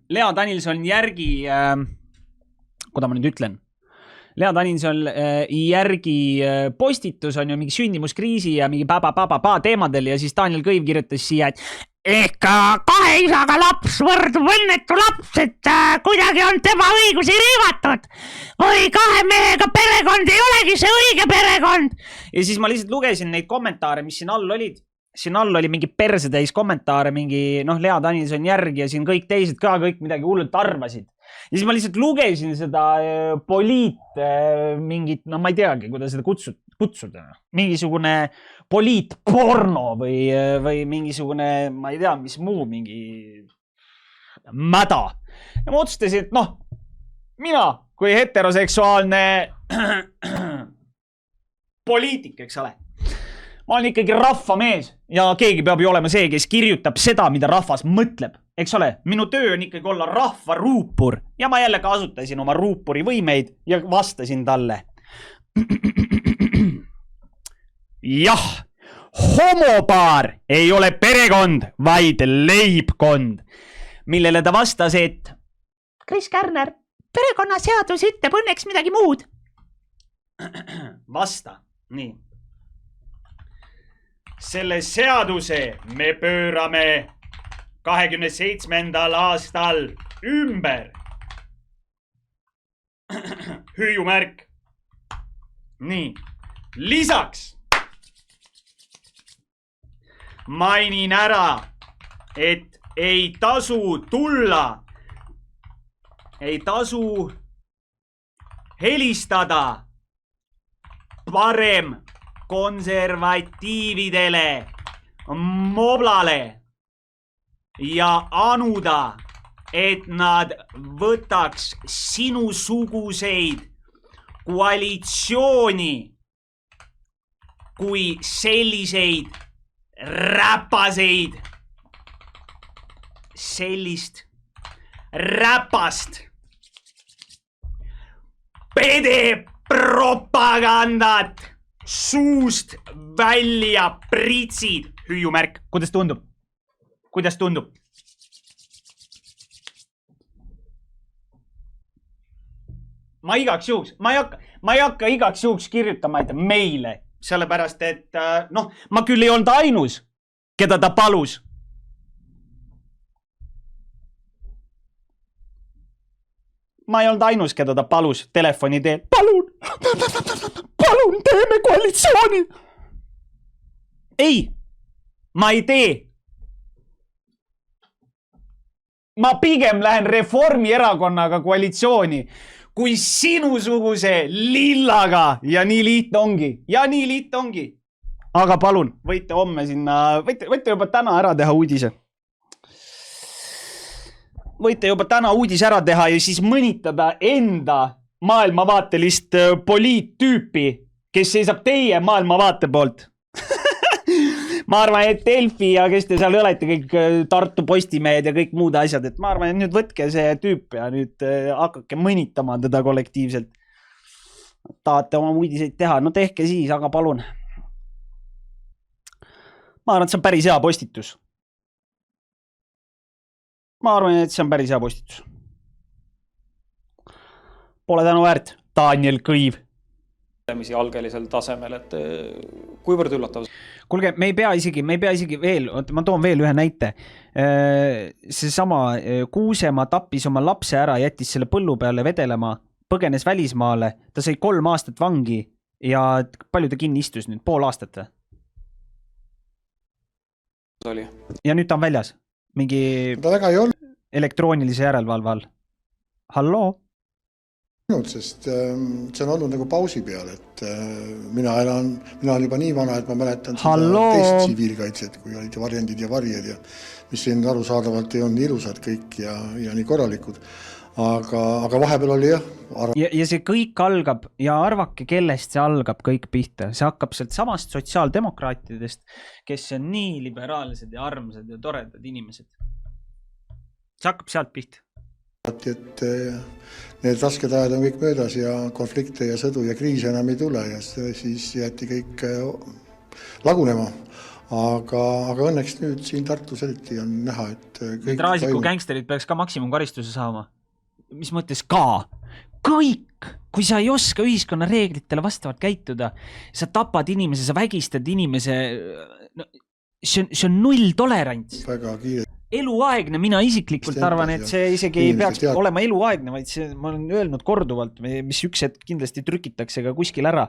Lea Danilson järgi, kuda ma nüüd ütlen, Lea Danilson järgi postitus on ju mingi sündimuskriisi ja mingi teemadel ja siis Daniel Kõiv kirjutas siia, et kahe isaga laps võrdub õnnetu laps, et kuidagi on tema õigusi riivatud või kahe mehega perekond ei olegi see õige perekond. Ja siis ma lihtsalt lugesin neid kommentaare, mis siin all olid. Siin all oli mingi persetäis kommentaare, mingi Lea Danilson järgi ja siin kõik teised ka kõik midagi hullult arvasid. Ja siis ma lihtsalt lugesin seda mingit, ma ei teagi, kuidas seda kutsuda. Mingisugune poliitporno või mingisugune, ma ei tea, mis muu, mingi mäda. Ja ma otsustasin, et mina kui heteroseksuaalne poliitik, eks ole. Ma olen ikkagi rahvamees ja keegi peab ju olema see, kes kirjutab seda, mida rahvas mõtleb. Eks ole, minu töö on ikkagi olla rahva ruupur ja ma jälle kasutasin oma ruupuri võimeid ja vastasin talle. Jah, homopaar ei ole perekond, vaid leibkond. Millele ta vastas, et Kris Kärner, perekonnaseadus ütleb õnneks midagi muud. Vasta, nii. Selle seaduse me pöörame 27. aastal ümber. Hüüumärk. Nii. Lisaks mainin ära, et ei tasu tulla, ei tasu helistada parem konservatiividele, moblale ja anuda, et nad võtaks sinusuguseid koalitsiooni kui selliseid räpaseid, sellist räpast pedepropagandat suust välja pritsid. Hüüumärk. Kuidas tundub? Kuidas tundub? Ma igaks juhuks, ma ei hakka igaks juhuks kirjutama meile, sellepärast, et ma küll ei olnud ainus, keda ta palus. Ma ei olnud ainus, keda ta palus telefoni teel. Palun, teeme koalitsiooni. Ei, ma ei tee. Ma pigem lähen Reformierakonnaga koalitsiooni kui sinusuguse lillaga ja nii lihtne ongi. Ja nii lihtne ongi. Aga palun, võite homme sinna, võite juba täna ära teha uudise. Võite juba täna uudis ära teha ja siis mõnitada enda maailmavaatelist poliittüüpi, kes seisab teie maailmavaate poolt. Ma arvan, et Delfi ja kes te seal olete, kõik Tartu Postimehed ja kõik muud asjad, et ma arvan, et nüüd võtke see tüüp ja nüüd hakake mõnitama teda kollektiivselt. Tahate oma uudiseid teha, no tehke siis, aga palun. Ma arvan, et see on päris hea postitus. Ma arvan, et see on päris hea postitus. Pole tänu väärt, Daniel Kõiv. Algelisel tasemel, et kuivõrd üllatav? Kuulge, me ei pea isegi veel, ma toon veel ühe näite. See sama Kuusemaa tappis oma lapse ära, jättis selle põllu peale vedelema, põgenes välismaale, ta sai 3 aastat vangi ja palju ta kinni istus nüüd, 5 aastat? Oli. Ja nüüd ta on väljas, mingi ta väga ei olnud. Elektroonilise järelevalve all. Halloo? Sest see on olnud nagu pausi peal, et mina olen juba nii vana, et ma mäletan seda teist tsiviilkaitset, kui olid varjendid ja varjed ja mis siin arusaadavalt ei olnud ilusad kõik ja nii korralikud. Aga vahepeal oli jah. Ja see kõik algab ja arvake, kellest see algab kõik pihta. See hakkab sealt samast sotsiaaldemokraatidest, kes on nii liberaalsed ja armsad ja toredad inimesed. See hakkab sealt pihta. Et need rasked ajad on kõik möödas ja konflikte ja sõdu ja kriise enam ei tule ja siis jäeti kõik lagunema. aga õnneks nüüd siin Tartus eriti on näha, et kõik Raasiku gängsterid peaks ka maksimumkaristuse saama. Mis mõttes ka? Kõik! Kui sa ei oska ühiskonna reeglitele vastavalt käituda, sa tapad inimese, sa vägistad inimese, no, see on null tolerants. Väga kiire. Eluaegne, mina isiklikult arvan, et see isegi ei peaks olema eluaegne, vaid see, ma olen öelnud korduvalt, mis üks hetk kindlasti trükitakse ka kuskil ära.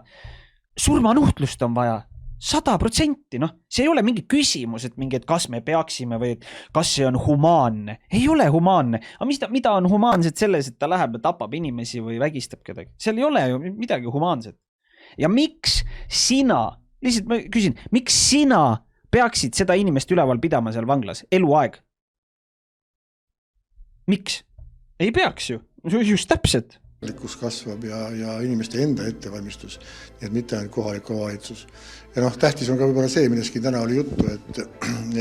Surmanuhtlust on vaja. 100%, noh, see ei ole mingi küsimus, et mingi, et kas me peaksime või et kas see on humaanne. Ei ole humaanne. Aga mida on humaanset selles, et ta läheb ja tapab inimesi või vägistab kedagi? Seal ei ole ju midagi humaanset. Ja miks sina, lihtsalt ma küsin, miks sina peaksid seda inimest üleval pidama seal vanglas? Eluaeg. Miks? Ei peaks ju. Just täpselt. Kasvab ja inimeste enda ettevalmistus, nii et mitte ainult kohalik omavalitsus. Ja noh, tähtis on ka võib-olla see, milleski täna oli juttu,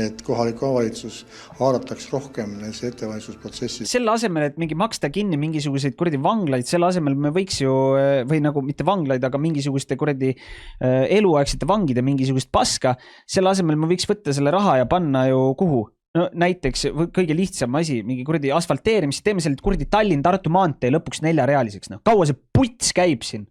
et kohalik omavalitsus haarataks rohkem see ettevalmistusprotsessi. Selle asemel, et mingi maksta kinni mingisuguseid kuradi vanglaid, selle asemel me võiks ju, või nagu mitte vanglaid, aga mingisuguste kuradi eluaegsete vangide mingisugust paska, selle asemel me võiks võtta selle raha ja panna ju kuhu? No näiteks kõige lihtsam asi, mingi kuradi asfalteerimist, teeme selle kuradi Tallinn-Tartu maantee lõpuks 4-realiseks. No. Kaua see puts käib siin?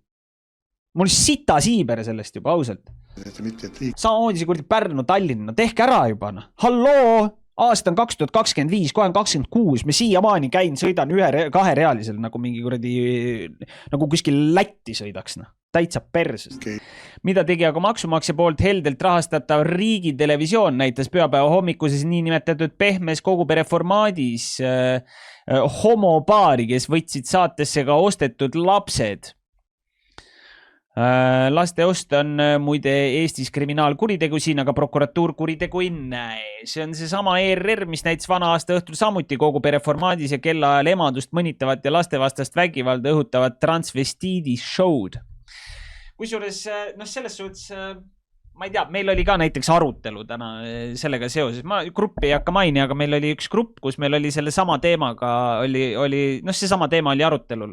Mul sita siibere sellest juba ausalt. Samamoodi see kuradi Pärnu-Tallinn, no tehke ära juba. No. Halloo! Aasta on 2025, kohe on 26, me siiamaani käin, sõidan 1-2-realisel nagu mingi kuradi, nagu kuskil Lätti sõidaks, no. Täitsa persest. Okay. Mida tegi aga maksumaksja poolt heldelt rahastatav riigitelevisioon näitas pühapäeva hommikuses niinimetatud pehmes kogupere formaadis homopaari, kes võtsid saatesse ka ostetud lapsed. Laste ost on muide Eestis kriminaalkuritegu, siin aga prokuratuur kuritegu ei näe. See on see sama ERR, mis näitas vana aasta õhtul samuti kogu pere formaadis ja kellaajal emadust mõnitavat ja lastevastast vägivalda õhutavat transvestiidi show'd. Kusjuures, noh, selles suhtes, ma ei tea, meil oli ka näiteks arutelu täna sellega seoses. Ma gruppi ei hakka maini, aga meil oli üks grupp, kus meil oli selle sama teemaga, noh, see sama teema oli arutelul.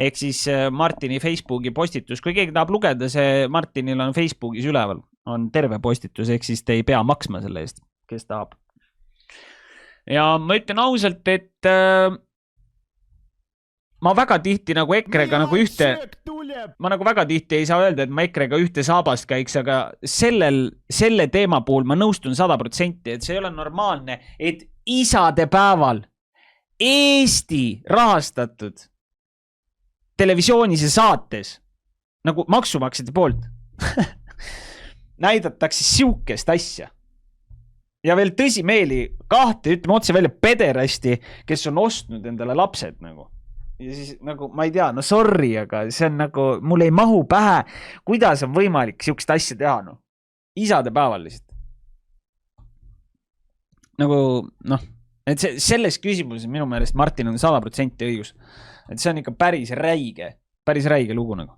Ehk siis Martini Facebooki postitus. Kui keegi tahab lugeda, see Martinil on Facebookis üleval. On terve postitus, ehk siis te ei pea maksma selle eest, kes tahab. Ja ma ütlen ausalt, et ma väga tihti nagu EKRE-ga nagu ühte, ma nagu väga tihti ei saa öelda, et ma EKRE-ga ühte saabast käiks, aga selle teema puhul ma nõustun 100%, et see ei ole normaalne, et isade päeval Eesti rahastatud televisioonis ja saates nagu maksumaksjate poolt näidatakse siukest asja. Ja veel tõsimeeli kahte, ütleme otse välja pederasti, kes on ostnud endale lapsed nagu. Ja siis nagu, ma ei tea, no sorry, aga see on nagu, mul ei mahu pähe, kuidas on võimalik siukest asja teha, no. Isade päeval lihtsalt. Nagu, noh, et selles küsimuses minu meelest Martin on 100% õigus. Et see on ikka päris räige lugu nagu.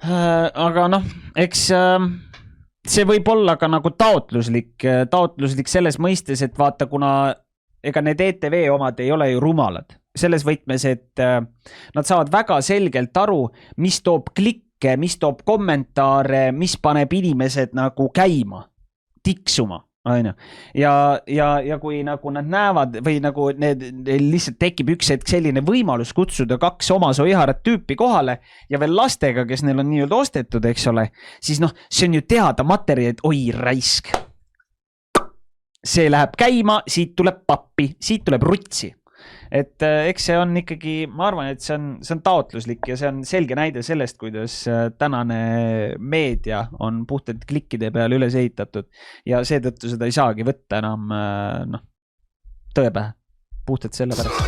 Aga noh, eks see võib olla ka nagu taotluslik selles mõistes, et vaata, kuna ega need ETV omad ei ole ju rumalad. Selles võtmes, et nad saavad väga selgelt aru, mis toob klikke, mis toob kommentaare, mis paneb inimesed nagu käima, tiksuma. Ja kui nagu nad näevad või nagu lihtsalt tekib üks hetk selline võimalus kutsuda 2 omasooiharat tüüpi kohale ja veel lastega, kes neil on nii-öelda ostetud, eks ole, siis noh, see on ju teada materjal, et oi raisk. See läheb käima, siit tuleb pappi, siit tuleb rutsi. Et eks see on ikkagi, ma arvan, et see on taotluslik ja see on selge näide sellest, kuidas tänane meedia on puhtalt klikkide peale üles ehitatud ja seetõttu seda ei saagi võtta enam tõepähe. Puhtalt selle pärast.